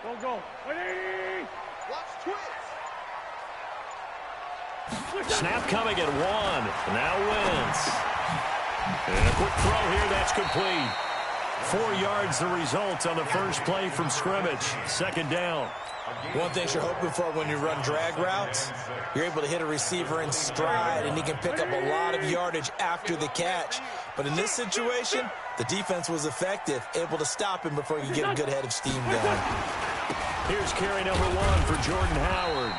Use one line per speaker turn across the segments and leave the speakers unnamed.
Go. 180.
Watch twist.
Snap coming at 1. Now Wentz. And a quick throw here. That's complete. 4 yards the result on the first play from scrimmage. Second down.
One thing you're hoping for when you run drag routes, you're able to hit a receiver in stride, and he can pick up a lot of yardage after the catch. But in this situation, the defense was effective, able to stop him before you get a good head of steam going.
Here's carry number 1 for Jordan Howard.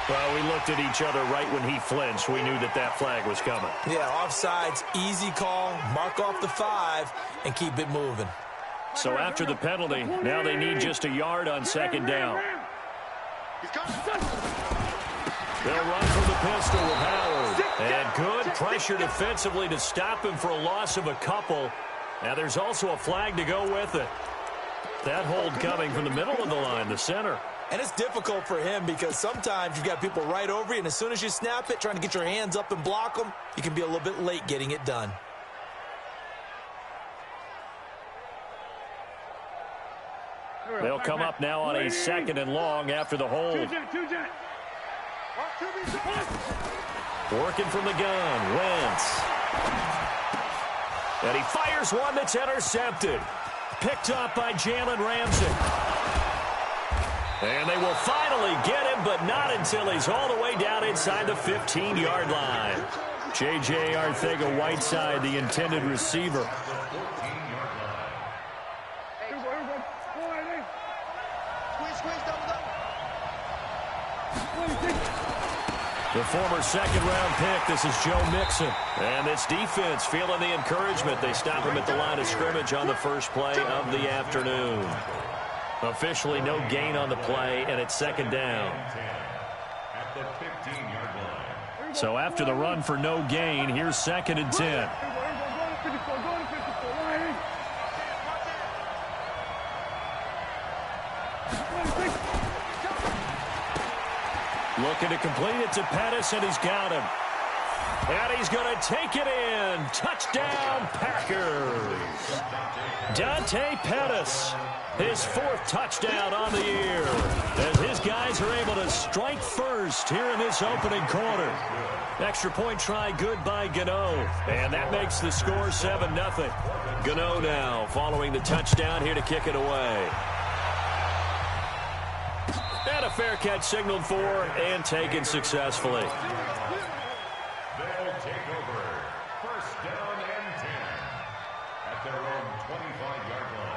Well, we looked at each other right when he flinched. We knew that that flag was coming.
Yeah, offsides, easy call, mark off the 5, and keep it moving.
So after the penalty, now they need just a yard on second down. They'll run from the pistol with Howard. And good pressure defensively to stop him for a loss of a couple. Now there's also a flag to go with it. That hold coming from the middle of the line, the center.
And it's difficult for him because sometimes you've got people right over you, and as soon as you snap it, trying to get your hands up and block them, you can be a little bit late getting it done.
They'll come up now on a 2nd and long after the hold. Working from the gun, Wentz. And he fires one that's intercepted. Picked up by Jalen Ramsey. And they will finally get him, but not until he's all the way down inside the 15-yard line. J.J. Arcega-Whiteside, the intended receiver. The former second-round pick, this is Joe Mixon. And this defense feeling the encouragement. They stop him at the line of scrimmage on the first play of the afternoon. Officially no gain on the play, and it's second down. So after the run for no gain, here's 2nd and 10. Looking to complete it to Pettis, and he's got him. And he's going to take it in. Touchdown, Packers. Dante Pettis, his 4th touchdown on the year, as his guys are able to strike first here in this opening quarter. Extra point try good by Gano, and that makes the score 7-0. Gano now following the touchdown here to kick it away. And a fair catch signaled for and taken successfully.
They'll take over. First down and 10 at their own 25-yard line.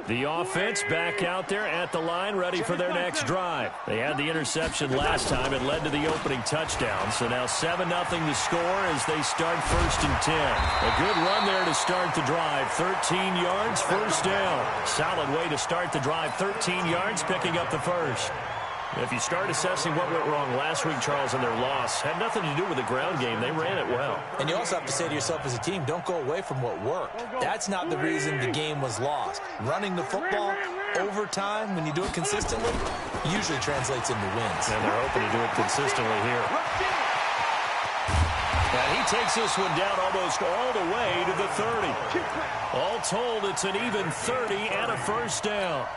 The offense back out there at the line, ready for their next drive. They had the interception last time. It led to the opening touchdown. So now 7-0 the score as they start 1st and 10. A good run there to start the drive. 13 yards, first down. Solid way to start the drive. 13 yards, picking up the first. If you start assessing what went wrong last week, Charles, and their loss, had nothing to do with the ground game. They ran it well.
And you also have to say to yourself as a team, don't go away from what worked. That's not the reason the game was lost. Running the football over time, when you do it consistently, usually translates into wins.
And they're hoping to do it consistently here. And he takes this one down almost all the way to the 30. All told, it's an even 30 and a first down.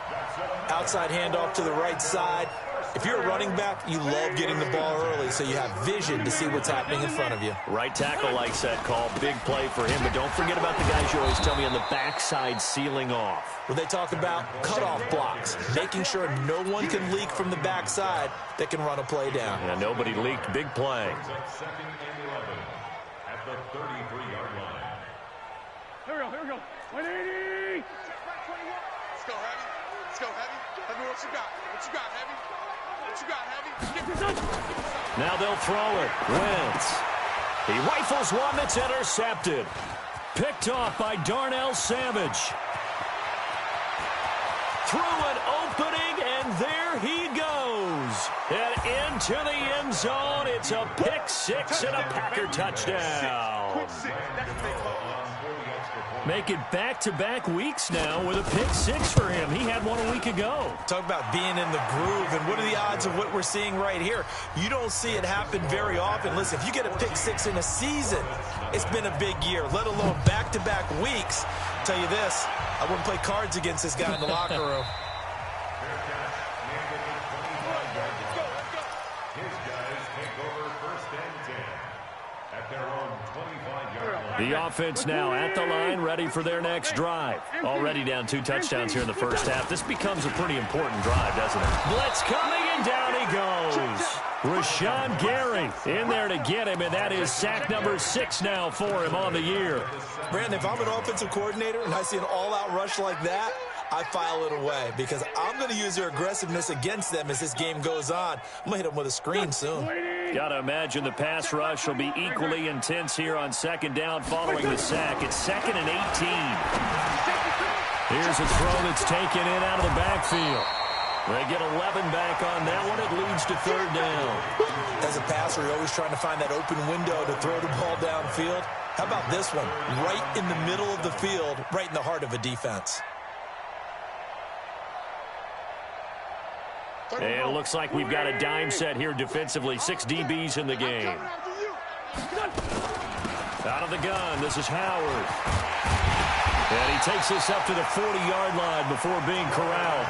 Outside handoff to the right side. If you're a running back, you love getting the ball early so you have vision to see what's happening in front of you.
Right tackle likes that call. Big play for him. But don't forget about the guys you always tell me on the backside sealing off.
When they talk about cutoff blocks, making sure no one can leak from the backside that can run a play down.
Yeah, nobody leaked. Big play.
Second and 11 at the 33-yard line.
Here we go. 180.
Let's go, Heavy. Let's go, Heavy. Heavy, what you got? What you got, Heavy? What you got, Heavy?
Now they'll throw it. Wentz. He rifles one that's intercepted. Picked off by Darnell Savage. Through an opening, and there he goes. And into the end zone. It's a pick six and a Packer touchdown.
Quick six. That's what they call it.
Make it back-to-back weeks now with a pick six for him. He had one a week ago.
Talk about being in the groove, and what are the odds of what we're seeing right here? You don't see it happen very often. Listen, if you get a pick six in a season, it's been a big year, let alone back-to-back weeks. I'll tell you this, I wouldn't play cards against this guy in the locker room.
The offense now at the line, ready for their next drive. Already down 2 touchdowns here in the first half. This becomes a pretty important drive, doesn't it? Blitz coming, and down he goes. Rashawn Gary in there to get him, and that is sack number 6 now for him on the year.
Brandon, if I'm an offensive coordinator and I see an all-out rush like that, I file it away because I'm going to use their aggressiveness against them as this game goes on. I'm going to hit them with a screen soon.
Got to imagine the pass rush will be equally intense here on second down following the sack. It's 2nd and 18. Here's a throw that's taken in out of the backfield. They get 11 back on that one. It leads to 3rd down.
As a passer, you're always trying to find that open window to throw the ball downfield. How about this one? Right in the middle of the field, right in the heart of a defense.
And it looks like we've got a dime set here defensively. 6 DBs in the game. Out of the gun, this is Howard. And he takes this up to the 40-yard line before being corralled.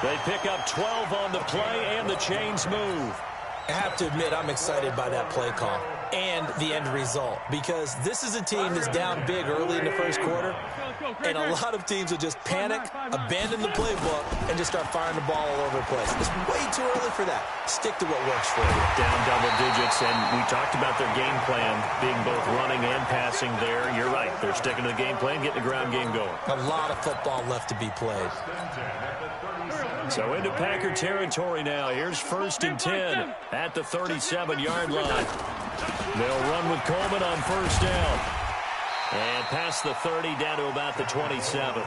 They pick up 12 on the play, and the chains move.
I have to admit, I'm excited by that play call and the end result because this is a team that's down big early in the first quarter, and a lot of teams will just panic, abandon the playbook, and just start firing the ball all over the place. It's way too early for that. Stick to what works for you.
Down double digits, and we talked about their game plan being both running and passing there. You're right. They're sticking to the game plan, getting the ground game going.
A lot of football left to be played.
So into Packer territory now. Here's 1st and 10 at the 37-yard line. They'll run with Coleman on 1st down. And past the 30 down to about the 27.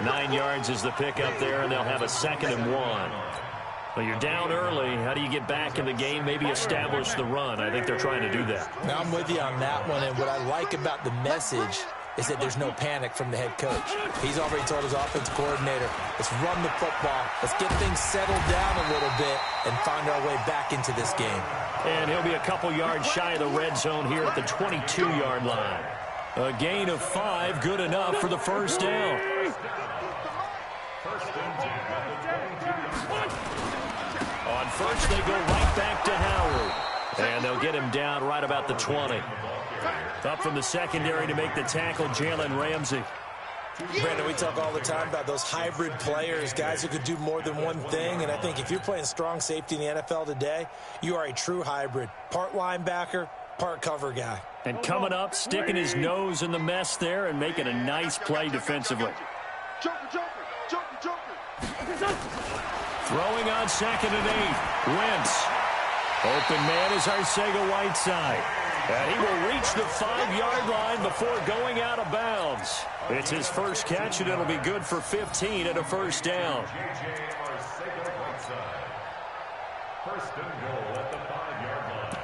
9 yards is the pickup there, and they'll have a 2nd and 1. Well, you're down early. How do you get back in the game, maybe establish the run? I think they're trying to do that.
Now I'm with you on that one, and what I like about the message is that there's no panic from the head coach. He's already told his offensive coordinator, let's run the football, let's get things settled down a little bit and find our way back into this game.
And he'll be a couple yards shy of the red zone here at the 22-yard line. A gain of 5, good enough for the 1st down. On 1st, they go right back to Howard. And they'll get him down right about the 20. Up from the secondary to make the tackle, Jalen Ramsey.
Brandon, we talk all the time about those hybrid players, guys who could do more than one thing, and I think if you're playing strong safety in the NFL today, you are a true hybrid. Part linebacker, part cover guy.
And coming up, sticking his nose in the mess there and making a nice play defensively. Throwing on 2nd and 8. Wentz. Open man is Arcega-Whiteside. And he will reach the 5-yard line before going out of bounds. It's his first catch, and it'll be good for 15 and a 1st down.
1st and goal at the 5-yard line.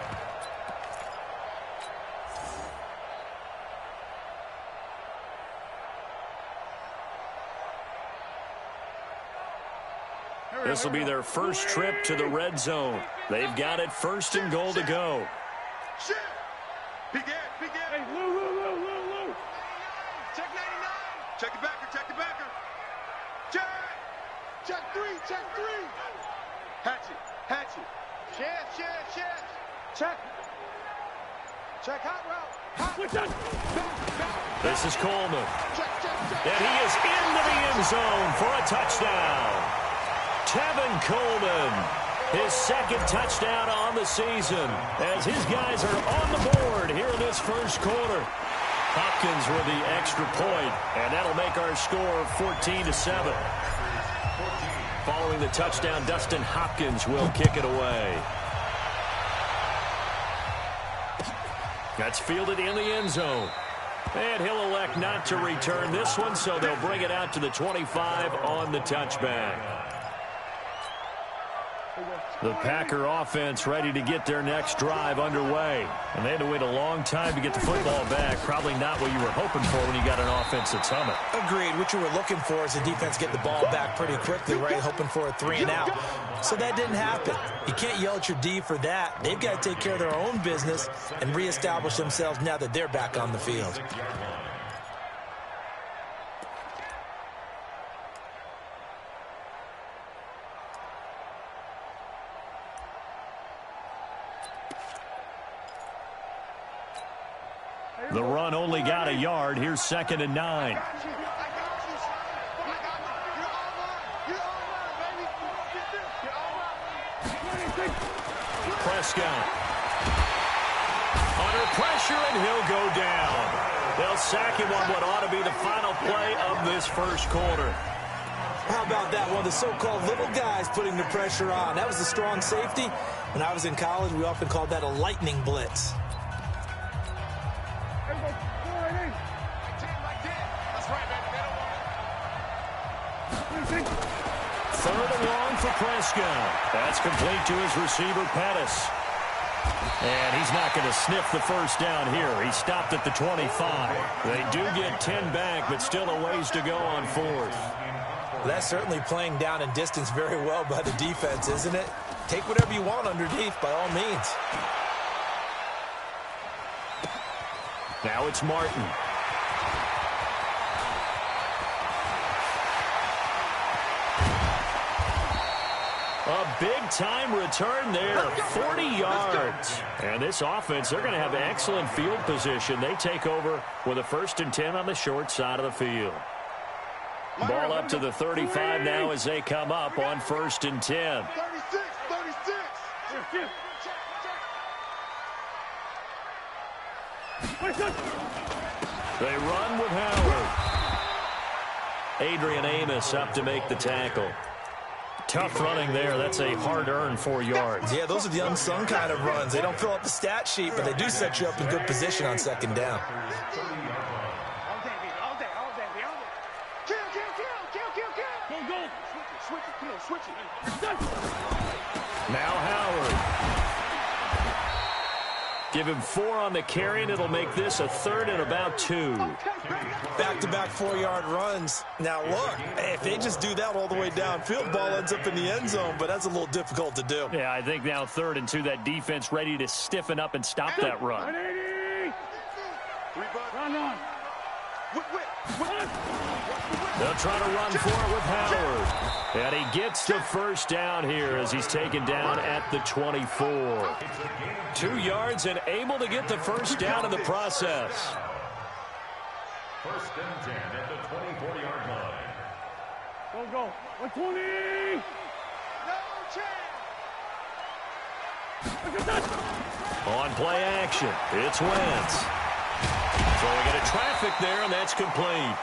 This will be their first trip to the red zone. They've got it 1st and goal to go.
Begin.
Hey, Lou.
Check 99. Check the backer. Check 3. Hatchet. Check. Check hot route.
This is Coleman. And he is into the end zone for a touchdown. Tevin Coleman, his 2nd touchdown on the season, as his guys are on the board here in this first quarter. Hopkins with the extra point, and that'll make our score 14-7. Following the touchdown, Dustin Hopkins will kick it away. That's fielded in the end zone. And he'll elect not to return this one, so they'll bring it out to the 25 on the touchback. The Packer offense ready to get their next drive underway. And they had to wait a long time to get the football back. Probably not what you were hoping for when you got an offense that's humming.
Agreed. What you were looking for is the defense get the ball back pretty quickly, right? Hoping for a 3 and out. So that didn't happen. You can't yell at your D for that. They've got to take care of their own business and reestablish themselves now that they're back on the field.
The run only got a yard. Here's 2nd and 9. Prescott. Under pressure, and he'll go down. They'll sack him on what ought to be the final play of this first quarter.
How about that? One of the so-called little guys putting the pressure on. That was a strong safety. When I was in college, we often called that a lightning blitz.
Third and long for Prescott. That's complete to his receiver, Pettis. And he's not going to sniff the first down here. He stopped at the 25. They do get 10 back, but still a ways to go on 4th.
That's certainly playing down and distance very well by the defense, isn't it? Take whatever you want underneath, by all means.
Now it's Martin. A big-time return there, 40 yards. And this offense, they're going to have excellent field position. They take over with a 1st and 10 on the short side of the field. Ball up to the 35 now as they come up on 1st and 10.
36.
They run with Howard. Adrian Amos up to make the tackle. Tough running there. That's a hard-earned 4 yards.
Yeah, those are the unsung kind of runs. They don't fill up the stat sheet, but they do set you up in good position on 2nd down.
Now Howard. Give him 4 on the carry, and it'll make this a 3rd and about 2.
Back-to-back 4-yard runs. Now, look, if they just do that all the way downfield, ball ends up in the end zone, but that's a little difficult to do.
Yeah, I think now 3rd and 2, that defense ready to stiffen up and stop that run.
Run on.
They'll try to run for it with Howard. And he gets the first down here as he's taken down at the 24. 2 yards and able to get the first down in the process.
1st and 10 at the 24-yard line.
Go. 120.
On play action, it's Wentz. Throwing into traffic there, and that's complete.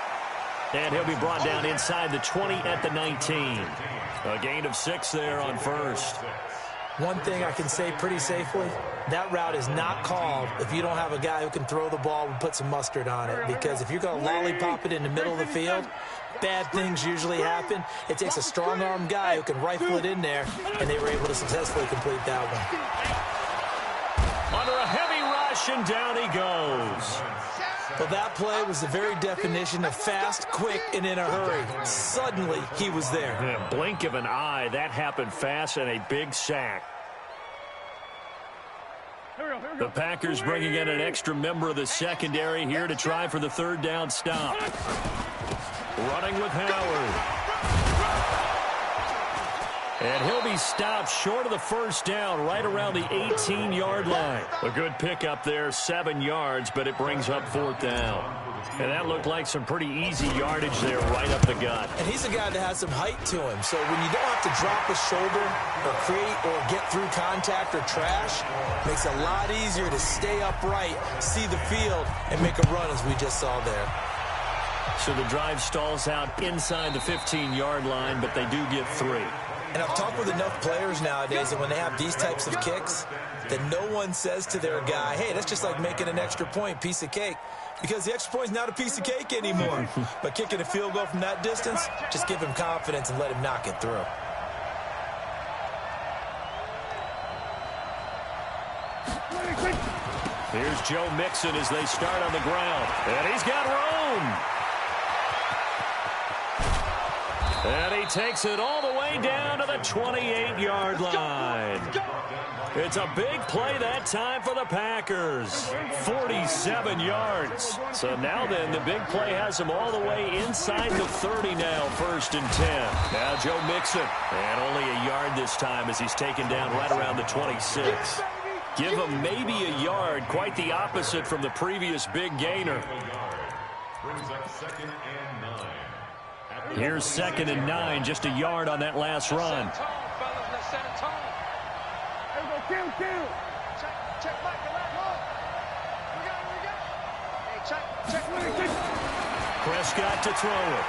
And he'll be brought down inside the 20 at the 19. A gain of 6 there on 1st.
One thing I can say pretty safely, that route is not called if you don't have a guy who can throw the ball and put some mustard on it. Because if you're going to lollipop it in the middle of the field, bad things usually happen. It takes a strong-arm guy who can rifle it in there, and they were able to successfully complete that one.
Under a heavy rush, and down he goes.
Well, that play was the very definition of fast, quick, and in a hurry. Suddenly, he was there.
In a blink of an eye, that happened fast, and a big sack. The Packers bringing in an extra member of the secondary here to try for the 3rd down stop. Running with Howard. And he'll be stopped short of the first down right around the 18-yard line. A good pickup there, 7 yards, but it brings up 4th down. And that looked like some pretty easy yardage there right up the gut.
And he's a guy that has some height to him. So when you don't have to drop his shoulder or create or get through contact or trash, it makes it a lot easier to stay upright, see the field, and make a run as we just saw there.
So the drive stalls out inside the 15-yard line, but they do get 3.
And I've talked with enough players nowadays that when they have these types of kicks, that no one says to their guy, hey, that's just like making an extra point, piece of cake. Because the extra point is not a piece of cake anymore. But kicking a field goal from that distance, just give him confidence and let him knock it through.
Here's Joe Mixon as they start on the ground. And he's got room. And he takes it all the way down to the 28-yard line. It's a big play that time for the Packers. 47 yards. So now then, the big play has him all the way inside the 30 now, 1st and 10. Now Joe Mixon. And only a yard this time as he's taken down right around the 26. Give him maybe a yard. Quite the opposite from the previous big gainer. Here's 2nd and 9. Just a yard on that last run.
Kill.
Check back the left look. We got. Hey, check.
Prescott to throw it.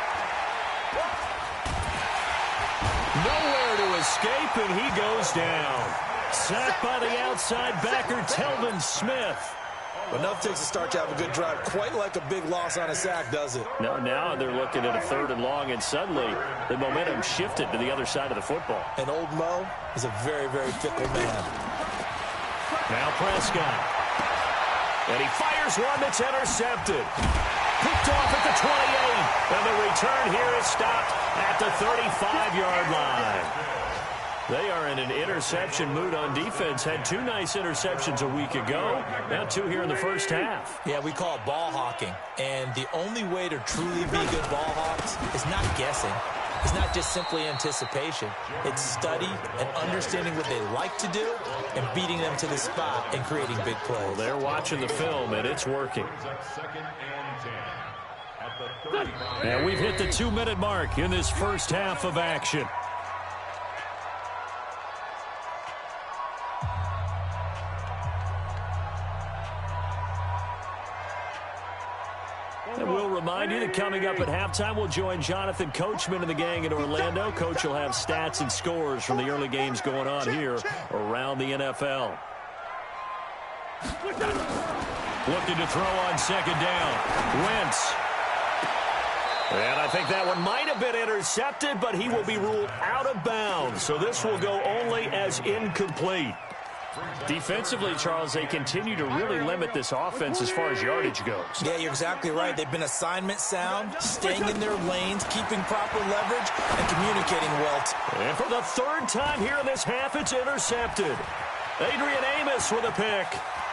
Nowhere to escape, and he goes down. Sacked by the outside backer, Telvin Smith.
Enough takes to start to have a good drive. Quite like a big loss on a sack, does it?
No, now they're looking at a 3rd and long, and suddenly the momentum shifted to the other side of the football.
And old Mo is a very, very fickle man.
Now Prescott. And he fires one that's intercepted. Picked off at the 28. And the return here is stopped at the 35-yard line. They are in an interception mood on defense. Had 2 nice interceptions a week ago. Now 2 here in the first half.
Yeah, we call it ball hawking. And the only way to truly be good ball hawks is not guessing. It's not just simply anticipation. It's study and understanding what they like to do and beating them to the spot and creating big plays.
Well, they're watching the film, and it's working. And we've hit the 2-minute mark in this first half of action. And we'll remind you that coming up at halftime, we'll join Jonathan Coachman and the gang in Orlando. Coach will have stats and scores from the early games going on here around the NFL. Looking to throw on 2nd down. Wentz. And I think that one might have been intercepted, but he will be ruled out of bounds. So this will go only as incomplete. Defensively, Charles, they continue to really limit this offense as far as yardage goes.
Yeah, you're exactly right. They've been assignment sound, staying in their lanes, keeping proper leverage, and communicating well.
And for the 3rd time here in this half, it's intercepted. Adrian Amos with a pick.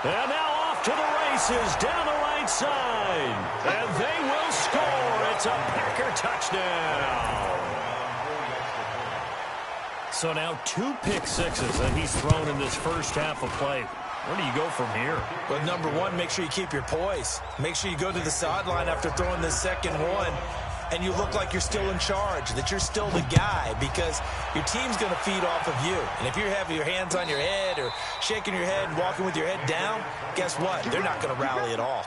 And now off to the races down the right side. And they will score. It's a Packer touchdown. So now 2 pick sixes that he's thrown in this first half of play. Where do you go from here?
Well, number one, make sure you keep your poise. Make sure you go to the sideline after throwing the 2nd one, and you look like you're still in charge, that you're still the guy, because your team's going to feed off of you. And if you're having your hands on your head or shaking your head and walking with your head down, guess what? They're not going to rally at all.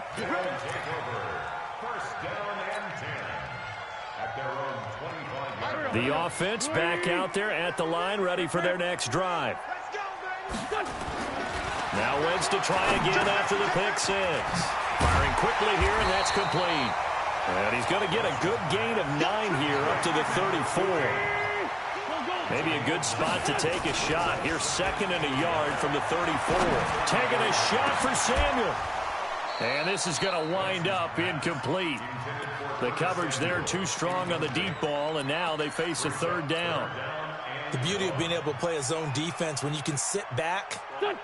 The offense back out there at the line, ready for their next drive. Now Wentz to try again after the pick 6. Firing quickly here, and that's complete. And he's going to get a good gain of 9 here up to the 34. Maybe a good spot to take a shot. Here's 2nd and a yard from the 34. Taking a shot for Samuel. And this is going to wind up incomplete. The coverage there too strong on the deep ball, and now they face a 3rd down.
The beauty of being able to play a zone defense when you can sit back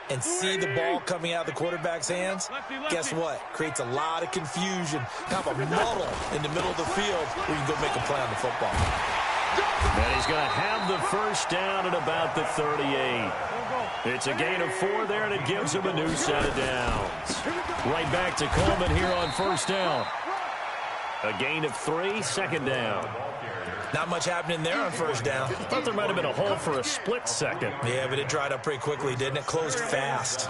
and see the ball coming out of the quarterback's hands, guess what? Creates a lot of confusion, kind of a muddle in the middle of the field where you can go make a play on the football.
And he's going to have the 1st down at about the 38. It's a gain of 4 there, and it gives him a new set of downs. Right back to Coleman here on 1st down. A gain of 3, 2nd down.
Not much happening there on 1st down.
Thought there might have been a hole for a split second.
Yeah, but it dried up pretty quickly, didn't it? Closed fast.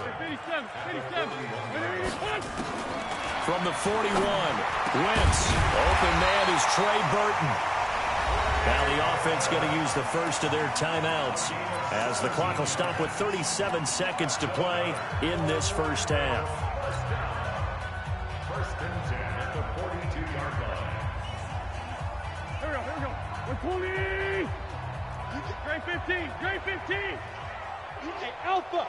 From the 41, Wentz. Open man is Trey Burton. Now the offense going to use the first of their timeouts as the clock will stop with 37 seconds to play in this first half.
1st and 10 at the 42-yard line.
Here we go. 120. Great 15. Great 15. Hey, Alpha.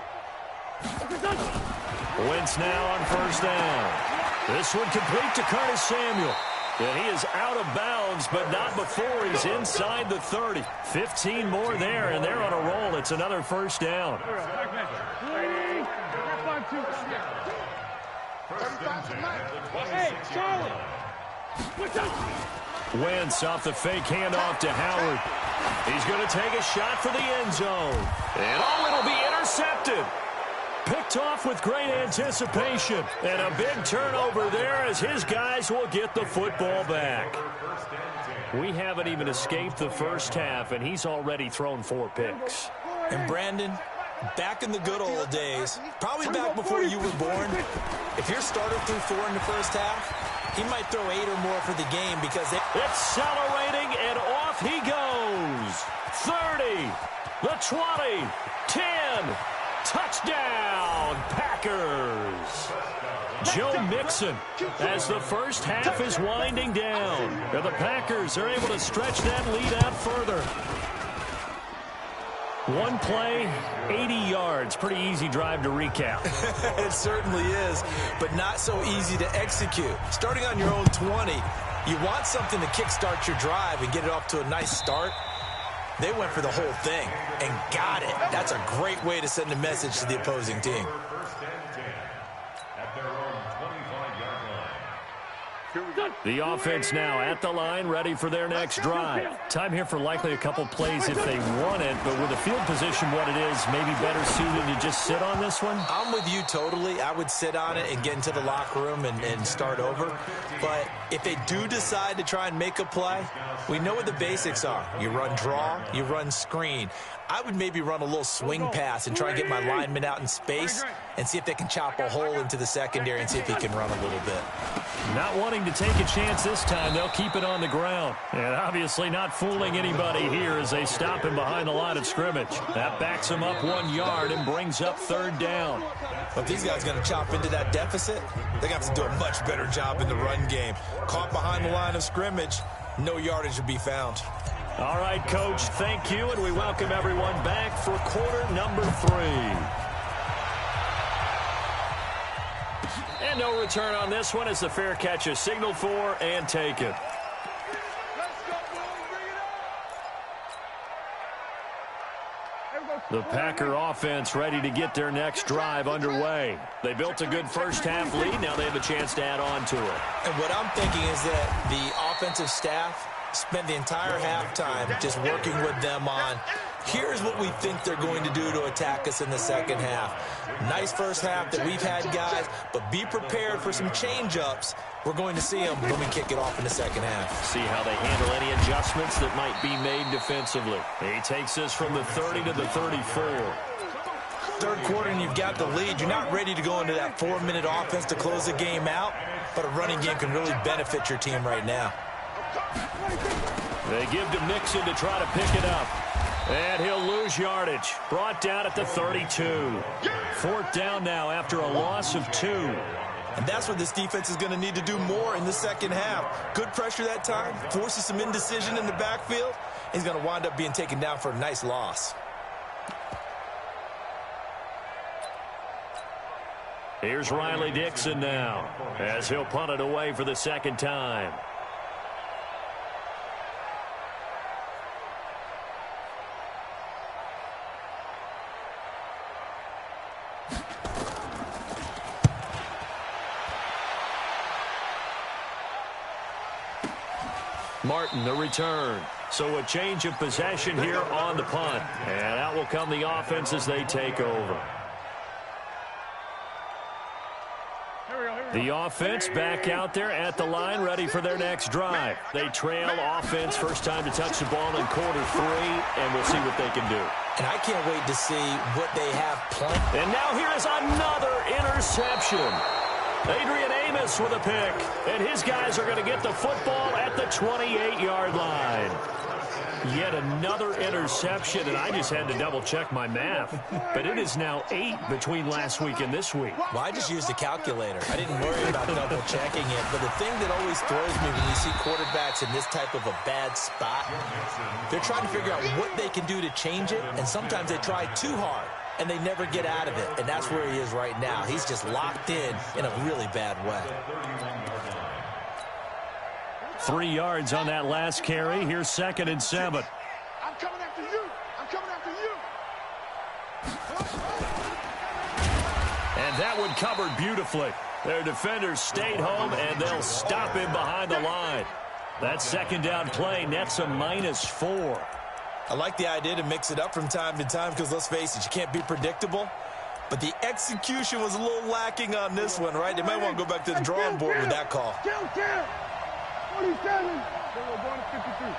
Wentz now on first down. This one complete to Curtis Samuel. And he is out of bounds, but not before he's inside the 30. 15 more there, and they're on a roll. It's another first down.
Hey, Charlie!
Wentz off the fake handoff to Howard. He's going to take a shot for the end zone. And it'll be intercepted. Picked off with great anticipation. And a big turnover there as his guys will get the football back. We haven't even escaped the first half, and he's already thrown 4 picks.
And Brandon, back in the good old days, probably back before you were born, if your starter threw 4 in the first half, he might throw 8 or more for the game because
accelerating, and off he goes. 30, the 20, 10, touchdown, Packers. Joe Mixon as the first half is winding down. And the Packers are able to stretch that lead out further. One play, 80 yards. Pretty easy drive to recap.
It certainly is, but not so easy to execute. Starting on your own 20, you want something to kickstart your drive and get it off to a nice start. They went for the whole thing and got it. That's a great way to send a message to the opposing team.
The offense now at the line, ready for their next drive. Time here for likely a couple plays if they want it, but with the field position what it is, maybe better suited to just sit on this one?
I'm with you totally. I would sit on it and get into the locker room and start over. But if they do decide to try and make a play, we know what the basics are. You run draw, you run screen. I would maybe run a little swing pass and try and get my lineman out in space and see if they can chop a hole into the secondary and see if he can run a little bit.
Not wanting to take a chance this time, they'll keep it on the ground. And obviously not fooling anybody here as they stop him behind the line of scrimmage. That backs him up 1 yard and brings up 3rd down.
But if these guys are going to chop into that deficit, they're going to have to do a much better job in the run game. Caught behind the line of scrimmage, no yardage to be found.
All right, Coach, thank you, and we welcome everyone back for quarter number 3. And no return on this one as the fair catch is signaled for and taken. The Packer offense ready to get their next drive underway. They built a good first half lead. Now they have a chance to add on to it.
And what I'm thinking is that the offensive staff spend the entire halftime just working with them on, here's what we think they're going to do to attack us in the second half. Nice first half that we've had, guys, but be prepared for some change-ups. We're going to see them when we kick it off in the second half.
See how they handle any adjustments that might be made defensively. He takes this from the 30 to the 34.
Third quarter and you've got the lead. You're not ready to go into that 4-minute offense to close the game out, but a running game can really benefit your team right now.
They give to Mixon to try to pick it up. And he'll lose yardage. Brought down at the 32. 4th down now after a loss of 2.
And that's what this defense is going to need to do more in the second half. Good pressure that time. Forces some indecision in the backfield. He's going to wind up being taken down for a nice loss.
Here's Riley Dixon now as he'll punt it away for the 2nd time. Martin, the return. So a change of possession here on the punt. And out will come the offense as they take over. The offense back out there at the line, ready for their next drive. They trail offense, first time to touch the ball in quarter 3, and we'll see what they can do.
And I can't wait to see what they have planned.
And now here is another interception. Adrian Amos with a pick, and his guys are going to get the football at the 28-yard line. Yet another interception, and I just had to double-check my math. But it is now 8 between last week and this week.
Well, I just used a calculator. I didn't worry about double-checking it. But the thing that always throws me when you see quarterbacks in this type of a bad spot, they're trying to figure out what they can do to change it, and sometimes they try too hard. and they never get out of it. And that's where he is right now. He's just locked in a really bad way.
3 yards on that last carry. Here's 2nd and 7.
I'm coming after you. I'm coming after you.
And that one covered beautifully. Their defenders stayed home, and they'll stop him behind the line. That 2nd down play nets a -4.
I like the idea to mix it up from time to time because, let's face it, you can't be predictable. But the execution was a little lacking on this one, right? They might want to go back to the drawing board with that call.
47. We're going to 53.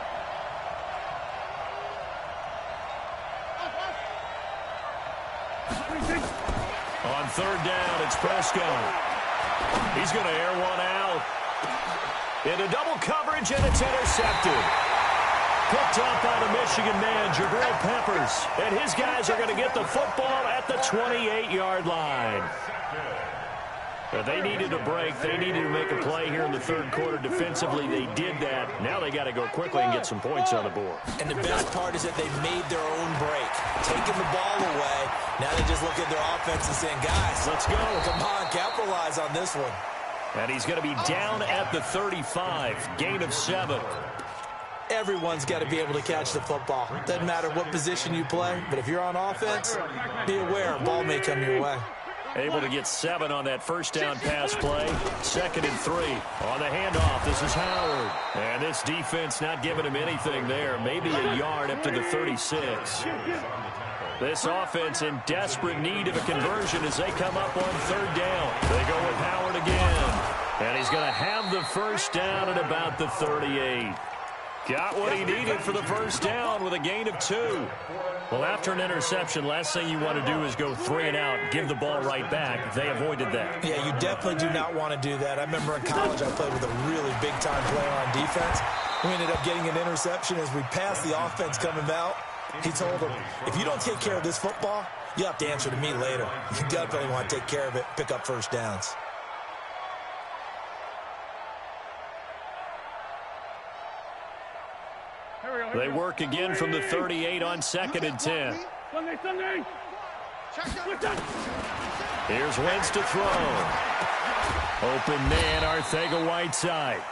On 3rd down, it's Prescott. He's going to air one out. Into double coverage, and it's intercepted. Picked up by the Michigan man, Jabril Peppers. And his guys are going to get the football at the 28-yard line. But they needed a break. They needed to make a play here in the 3rd quarter. Defensively, they did that. Now they got to go quickly and get some points on the board.
And the best part is that they made their own break, taking the ball away. Now they just look at their offense and saying, guys, let's go. Come on, capitalize on this one.
And he's going to be down at the 35. Gain of 7.
Everyone's got to be able to catch the football. Doesn't matter what position you play, but if you're on offense, be aware a ball may come your way.
Able to get 7 on that 1st down pass play. 2nd and 3. On the handoff, this is Howard. And this defense not giving him anything there. Maybe a yard up to the 36. This offense in desperate need of a conversion as they come up on 3rd down. They go with Howard again. And he's going to have the 1st down at about the 38. Got what he needed for the 1st down with a gain of 2. Well, after an interception, last thing you want to do is go 3 and out, give the ball right back. They avoided that.
Yeah, you definitely do not want to do that. I remember in college I played with a really big-time player on defense. We ended up getting an interception as we passed the offense coming out. He told him, if you don't take care of this football, you'll have to answer to me later. You definitely want to take care of it, pick up 1st downs.
They work again from the 38 on 2nd and 10.
Sunday.
Here's Wentz to throw. Open man, Arcega-Whiteside.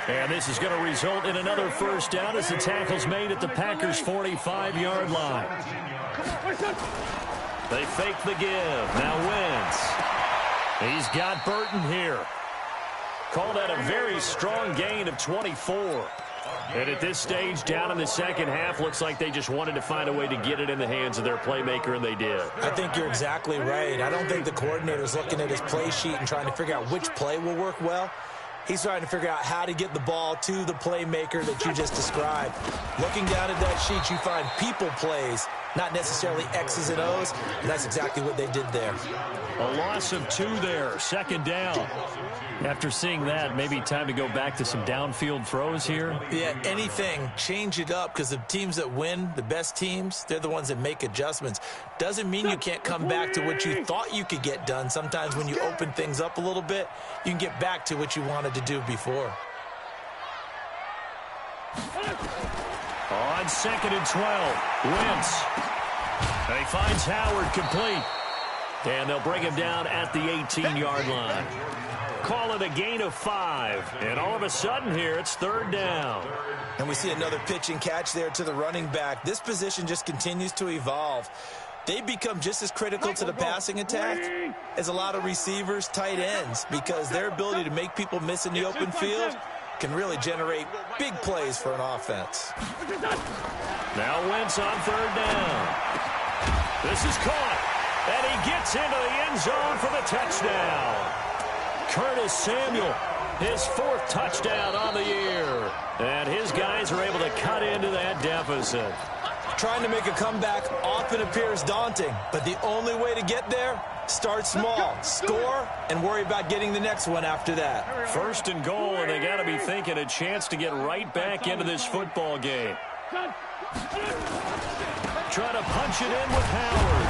And this is going to result in another 1st down as the tackle's made at the Packers' 45-yard line. They fake the give. Now Wentz. He's got Burton here. Called that a very strong gain of 24. And at this stage, down in the 2nd half, looks like they just wanted to find a way to get it in the hands of their playmaker, and they did.
I think you're exactly right. I don't think the coordinator's looking at his play sheet and trying to figure out which play will work well. He's trying to figure out how to get the ball to the playmaker that you just described. Looking down at that sheet, you find people plays, not necessarily X's and O's, and that's exactly what they did there.
A loss of 2 there, 2nd down. After seeing that, maybe time to go back to some downfield throws here.
Yeah, anything. Change it up because the teams that win, the best teams, they're the ones that make adjustments. Doesn't mean you can't come back to what you thought you could get done. Sometimes when you open things up a little bit, you can get back to what you wanted to do before.
On 2nd and 12, Wentz. And he finds Howard complete. And they'll bring him down at the 18-yard line. Call it a gain of 5. And all of a sudden here, it's 3rd down.
And we see another pitch and catch there to the running back. This position just continues to evolve. They become just as critical to the passing attack as a lot of receivers, tight ends, because their ability to make people miss in the open field can really generate big plays for an offense.
Now Wentz on 3rd down. This is caught. And he gets into the end zone for the touchdown. Curtis Samuel, his 4th touchdown on the year. And his guys are able to cut into that deficit.
Trying to make a comeback often appears daunting, but the only way to get there, start small, score, and worry about getting the next one after that.
1st and goal, and they got to be thinking a chance to get right back into this football game. Try to punch it in with Howard.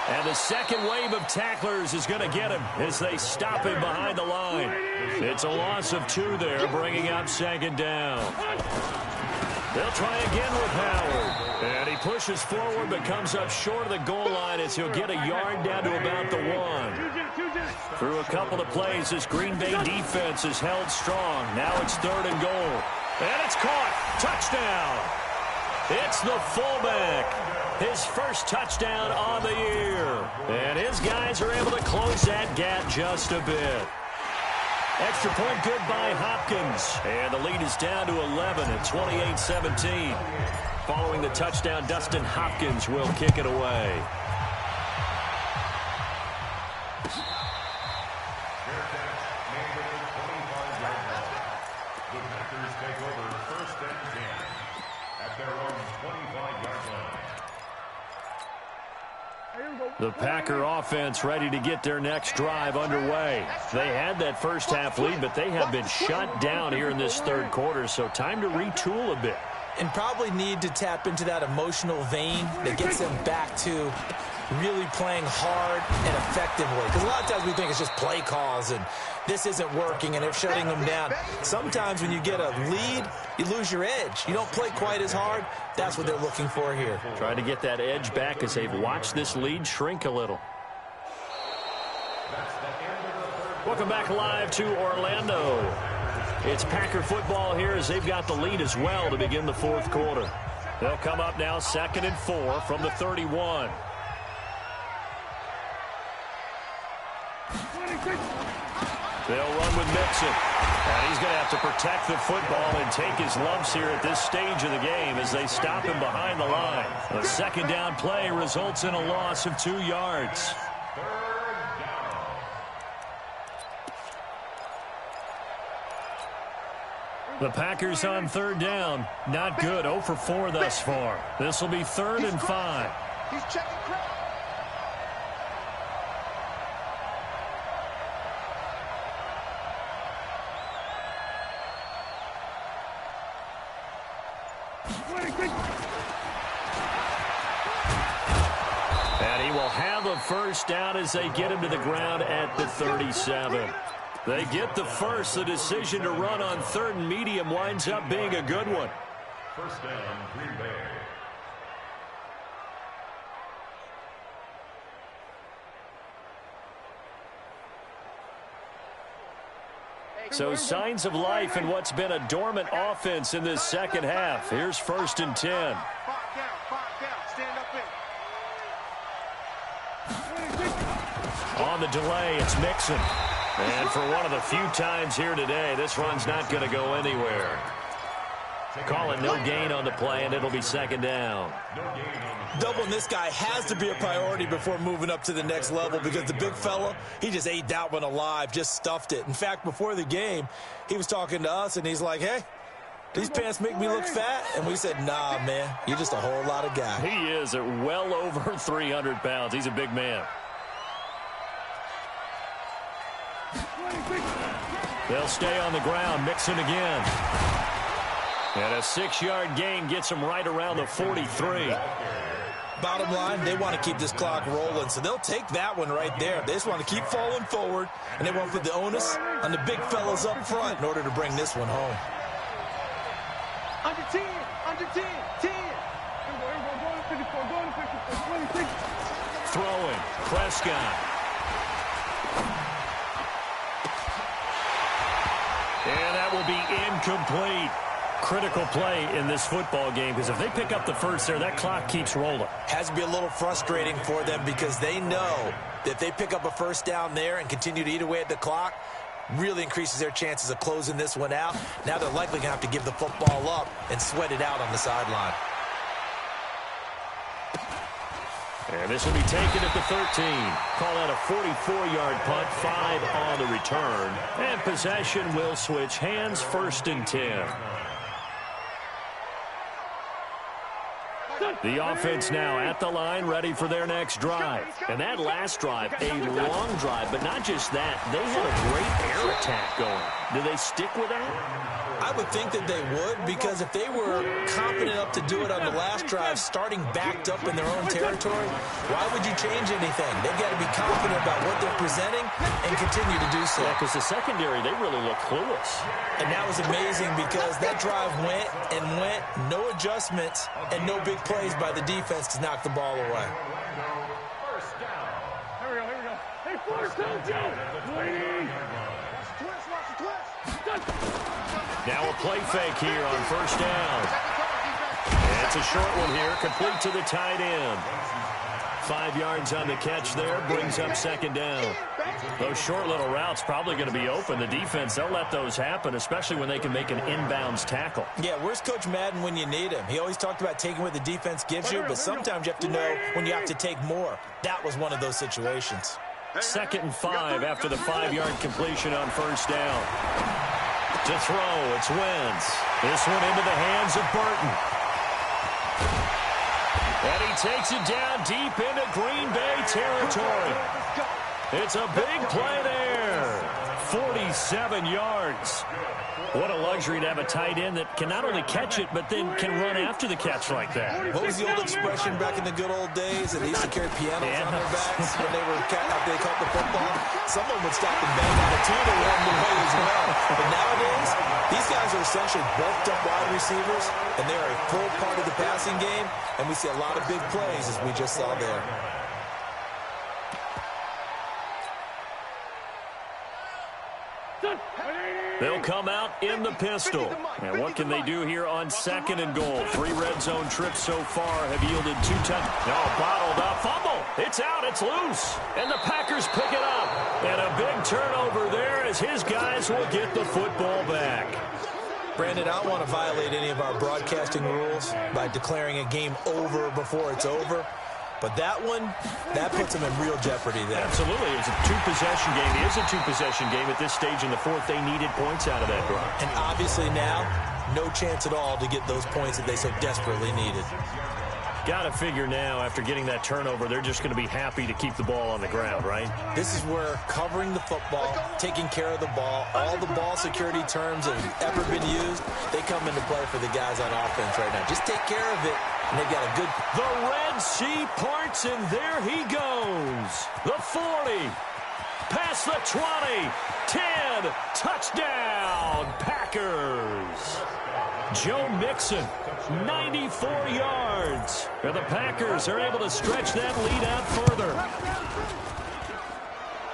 And the second wave of tacklers is going to get him as they stop him behind the line. It's a loss of 2 there, bringing up 2nd down. They'll try again with Howard. And he pushes forward but comes up short of the goal line as he'll get a yard down to about the 1. Through a couple of plays, this Green Bay defense is held strong. Now it's 3rd and goal. And it's caught. Touchdown. It's the fullback. His first touchdown on the year. And his guys are able to close that gap just a bit. Extra point good by Hopkins. And the lead is down to 11 at 28-17. Following the touchdown, Dustin Hopkins will kick it away.
The Packers take over 1st and 10 at their own 25-yard line.
The Packer offense ready to get their next drive underway. They had that first half lead, but they have been shut down here in this 3rd quarter, so time to retool a bit.
And probably need to tap into that emotional vein that gets them back to really playing hard and effectively. Because a lot of times we think it's just play calls and this isn't working and they're shutting them down. Sometimes when you get a lead, you lose your edge. You don't play quite as hard. That's what they're looking for here.
Trying to get that edge back as they've watched this lead shrink a little. Welcome back live to Orlando. It's Packer football here as they've got the lead as well to begin the 4th quarter. They'll come up now 2nd and 4 from the 31. They'll run with Mixon. And he's going to have to protect the football and take his lumps here at this stage of the game as they stop him behind the line. A 2nd down play results in a loss of 2 yards. The Packers on 3rd down. Not good. 0 for 4 thus far. This will be 3rd and 5.
He's checking crowd.
And he will have a first down as they get him to the ground at the 37. They get the first. The decision to run on 3rd and medium winds up being a good one.
1st down, Green Bay.
So signs of life in what's been a dormant offense in this 2nd half. Here's 1st and 10.
Stand up in.
On the delay, it's Mixon. And for one of the few times here today, this run's not going to go anywhere. Calling no gain on the play, and it'll be 2nd down.
Doubling this guy has to be a priority before moving up to the next level because the big fella, he just ate that one alive, just stuffed it. In fact, before the game, he was talking to us, and he's like, hey, these pants make me look fat. And we said, nah, man, you're just a whole lot of guy.
He is at well over 300 pounds. He's a big man. They'll stay on the ground. Mixon again. And a 6-yard gain gets them right around the 43.
Bottom line, they want to keep this clock rolling, so they'll take that one right there. They just want to keep falling forward, and they want to put the onus on the big fellas up front in order to bring this one home.
Under 10, under 10, 10.
Throwing. Prescott. And that will be incomplete. Critical play in this football game because if they pick up the first there, that clock keeps rolling.
Has to be a little frustrating for them because they know that if they pick up a first down there and continue to eat away at the clock, really increases their chances of closing this one out. Now they're likely going to have to give the football up and sweat it out on the sideline.
And this will be taken at the 13. Call out a 44-yard punt, 5 on the return. And possession will switch hands, 1st and 10. The offense now at the line, ready for their next drive. And that last drive, a long drive, but not just that. They had a great air attack going. Do they stick with that?
I would think that they would, because if they were confident enough to do it on the last drive, starting backed up in their own territory, why would you change anything? They've got to be confident about what they're presenting and continue to do so.
Yeah, because the secondary, they really look clueless.
And that was amazing because that drive went and went, no adjustments, and no big plays by the defense to knock the ball away.
First down.
Here we go. Hey, first down, Joe. Twist, watch the twist.
Now a play fake here on first down. And it's a short one here, complete to the tight end. 5 yards on the catch there, brings up second down. Those short little routes probably going to be open. The defense, they'll let those happen, especially when they can make an inbounds tackle.
Yeah, where's Coach Madden when you need him? He always talked about taking what the defense gives you, but sometimes you have to know when you have to take more. That was one of those situations.
2nd and 5 after the 5-yard completion on first down. To throw, it's Wentz. This one into the hands of Burton. And he takes it down deep into Green Bay territory. It's a big play there. 47 yards. What a luxury to have a tight end that can not only catch it, but then can run after the catch like that.
What was the old expression back in the good old days? And they used to carry pianos on their backs when they were after they caught the football. Someone would stop and bang out a tune and run away as well. But nowadays, these guys are essentially bulked up wide receivers, and they are a full part of the passing game. And we see a lot of big plays, as we just saw there.
They'll come out in the pistol. And what can they do here on 2nd and goal? 3 red zone trips so far have yielded 2 touchdowns. No, bottled up. Fumble. It's out. It's loose. And the Packers pick it up. And a big turnover there as his guys will get the football back.
Brandon, I don't want to violate any of our broadcasting rules by declaring a game over before it's over. But that one, that puts them in real jeopardy there.
Absolutely. It was a 2-possession game. It is a 2-possession game at this stage in the 4th. They needed points out of that drive.
And obviously now, no chance at all to get those points that they so desperately needed.
Got to figure now, after getting that turnover, they're just going to be happy to keep the ball on the ground, right?
This is where covering the football, taking care of the ball, all the ball security terms that have ever been used, they come into play for the guys on offense right now. Just take care of it, and they've got a good...
The Red Sea parts, and there he goes. The 40, past the 20, 10, touchdown, Packers. Joe Mixon, 94 yards. And the Packers are able to stretch that lead out further.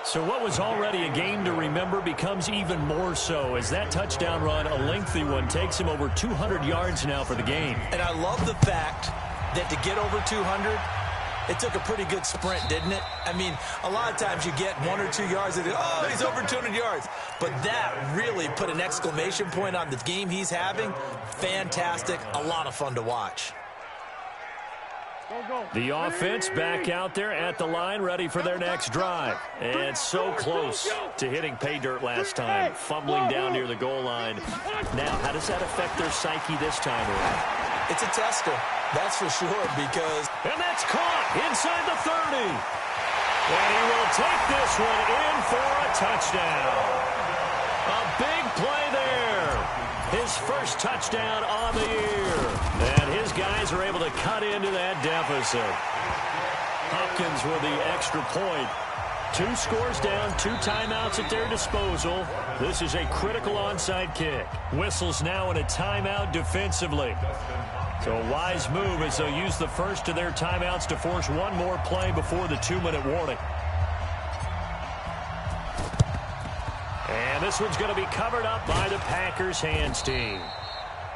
So what was already a game to remember becomes even more so as that touchdown run, a lengthy one, takes him over 200 yards now for the game.
And I love the fact that to get over 200, it took a pretty good sprint, didn't it? I mean, a lot of times you get 1 or 2 yards and oh, he's over 200 yards. But that really put an exclamation point on the game he's having. Fantastic. A lot of fun to watch.
The offense back out there at the line, ready for their next drive. And so close to hitting pay dirt last time, fumbling down near the goal line. Now, how does that affect their psyche this time around?
It's a tester, that's for sure, because...
And that's caught inside the 30. And he will take this one in for a touchdown. A big play there. His first touchdown on the year. And his guys are able to cut into that deficit. Hopkins with the extra point. 2 scores down, 2 timeouts at their disposal. This is a critical onside kick. Whistles now in a timeout defensively. So a wise move as they'll use the first of their timeouts to force one more play before the 2-minute warning. And this one's going to be covered up by the Packers hands team.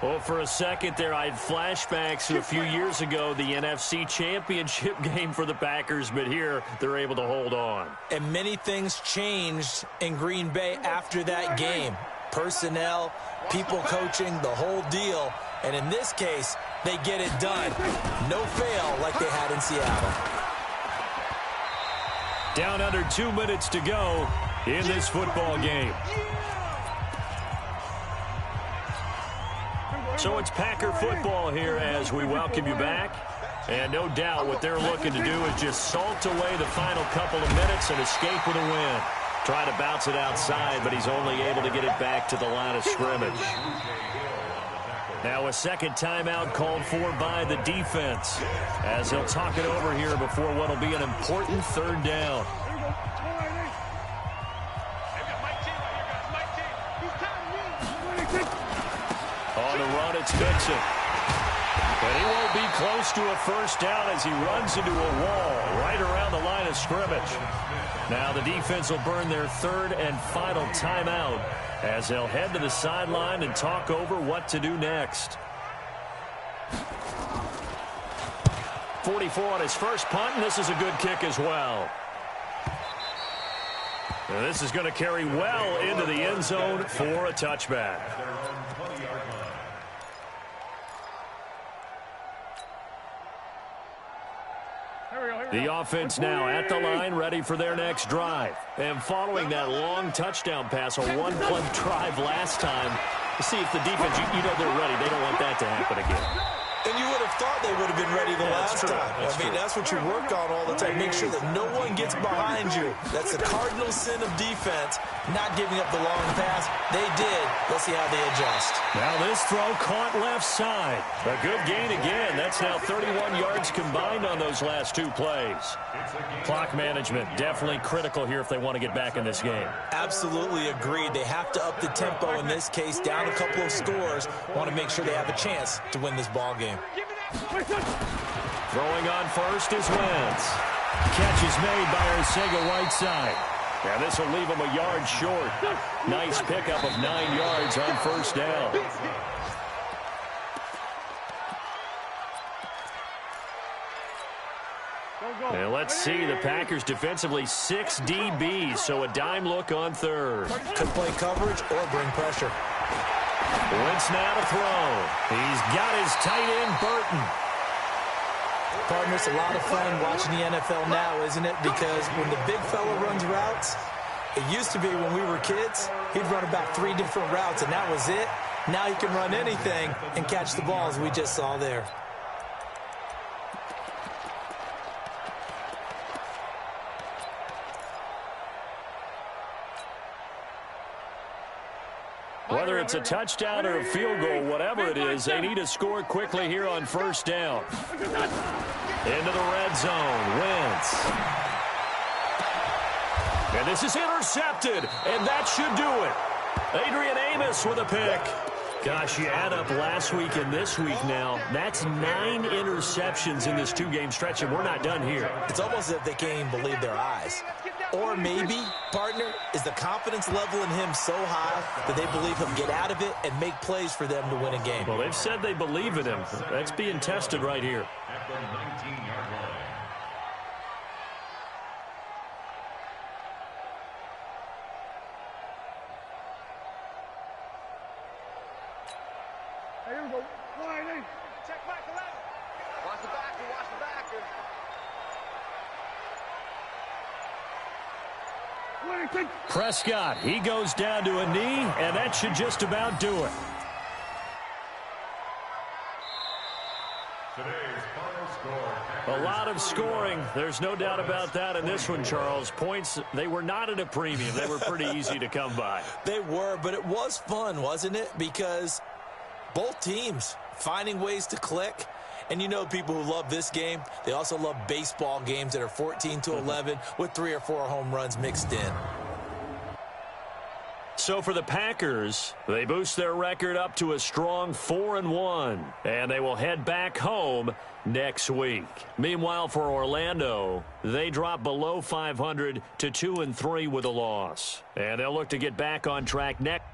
Well, for a second there, I had flashbacks to a few years ago, the NFC Championship game for the Packers, but here they're able to hold on.
And many things changed in Green Bay after that game. Personnel, people coaching, the whole deal. And in this case, they get it done. No fail like they had in Seattle.
Down under 2 minutes to go in this football game. So it's Packer football here as we welcome you back. And no doubt what they're looking to do is just salt away the final couple of minutes and escape with a win. Try to bounce it outside, but he's only able to get it back to the line of scrimmage. Now a second timeout called for by the defense as he'll talk it over here before what will be an important third down. On the run, it's Mixon. But he won't be close to a first down as he runs into a wall right around the line of scrimmage. Now the defense will burn their third and final timeout as they'll head to the sideline and talk over what to do next. 44 on his first punt, and this is a good kick as well. And this is going to carry well into the end zone for a touchback. The offense now at the line, ready for their next drive. And following that long touchdown pass, a one-play drive last time, to see if the defense, you know they're ready. They don't want that to happen again.
And you would have thought they would have been ready the last time. That's what you work on all the time. Make sure that no one gets behind you. That's the cardinal sin of defense, not giving up the long pass. They did. Let's see how they adjust.
Now this throw caught left side. A good gain again. That's now 31 yards combined on those last two plays. Clock management definitely critical here if they want to get back in this game.
Absolutely agreed. They have to up the tempo in this case, down a couple of scores. Want to make sure they have a chance to win this ball game.
Throwing on first is Wentz. Catch is made by Arcega-Whiteside. And this will leave him a yard short. Nice pickup of 9 yards on first down. And let's see, the Packers defensively 6 DBs, so a dime look on third.
Could play coverage or bring pressure.
Wentz now to throw. He's got his tight end, Burton.
Partner, it's a lot of fun watching the NFL now, isn't it? Because when the big fella runs routes, it used to be when we were kids, he'd run about 3 different routes, and that was it. Now he can run anything and catch the balls we just saw there.
Whether it's a touchdown or a field goal, whatever it is, they need to score quickly here on first down. Into the red zone, Wentz. And this is intercepted, and that should do it. Adrian Amos with a pick. Gosh, you add up last week and this week now, that's 9 interceptions in this 2-game stretch, and we're not done here.
It's almost as if they can't even believe their eyes. Or maybe, partner, is the confidence level in him so high that they believe he'll get out of it and make plays for them to win a game.
Well, they've said they believe in him. That's being tested right here.
At the 19-yard line.
Here we go. Line, hey.
Check back 11. Watch the backer, watch the backer.
Prescott, he goes down to a knee, and that should just about do it.
Today's final score.
A lot of scoring. There's no doubt about that in this one, Charles. Points, they were not at a premium. They were pretty easy to come by.
They were, but it was fun, wasn't it? Because both teams finding ways to click. And you know people who love this game, they also love baseball games that are 14-11 with 3 or 4 home runs mixed in.
So for the Packers, they boost their record up to a strong 4-1, and they will head back home next week. Meanwhile, for Orlando, they drop below 500 to 2-3 with a loss, and they'll look to get back on track next.